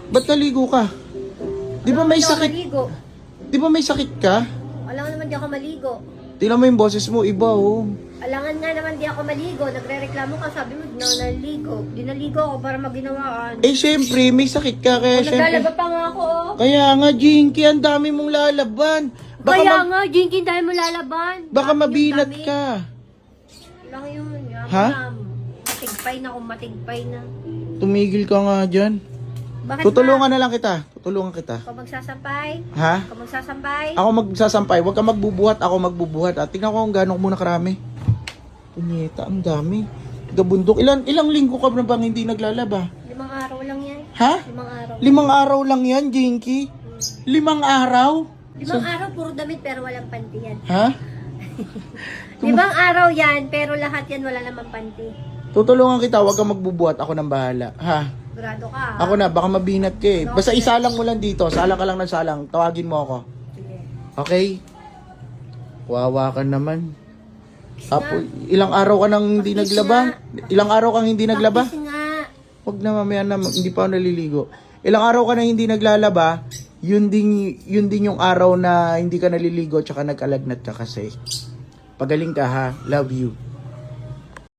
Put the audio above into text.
Ba't naligo ka? Di ba may sakit? Maligo. Di ba may sakit ka? Alangan naman di ako maligo. Tingnan mo yung boses mo, iba oh. Alangan nga naman di ako maligo. Nagre-reklamo ka, sabi mo, di na ako naligo. Di naligo ako para maginawaan. Eh syempre, may sakit ka kaya Naglalaba syempre. pa nga ako, oh. Kaya nga, Jinky, ang dami mong lalaban. Kaya nga, Jinky, dahil mo lalaban. Baka Dami yung mabinat dami. ka. Lang yun. Ha? Matigpay na kung matigpay na. Tumigil ka nga dyan. Bakit Tutulungan na lang kita. Tutulungan kita. Ikaw magsasampay? Ha? Ikaw magsasampay? Ako magsasampay. Huwag ka magbubuhat. Ako magbubuhat. At tingnan ko kung gano'n muna karami. Punyeta, ang dami. Gabundok. Ilang linggo ka na bang hindi naglalaba? 5 araw lang yan. Ha? 5 araw. 5 araw lang yan, Jinky? 5 araw? 5 araw, puro damit pero walang panty yan. Ha? 5 araw yan, pero lahat yan wala namang panty. Tutulungan kita. Huwag ka magbubuhat. Ako nang bahala. Ha? Sigurado ka, ha? Ako na. Baka mabinat ka eh. Basta isalang mo lang dito. Salang ka lang ng salang. Tawagin mo ako. Sige. Okay? Wawa ka naman. Apo, ilang araw ka nang hindi Pakis naglaba? Ilang araw kang hindi naglaba? Kasi nga, Huwag na mamaya na, hindi pa ako naliligo. Ilang araw ka nang hindi naglalaba, yun din yung araw na hindi ka naliligo tsaka nagkalagnat ka kasi. Pagaling ka ha. Love you.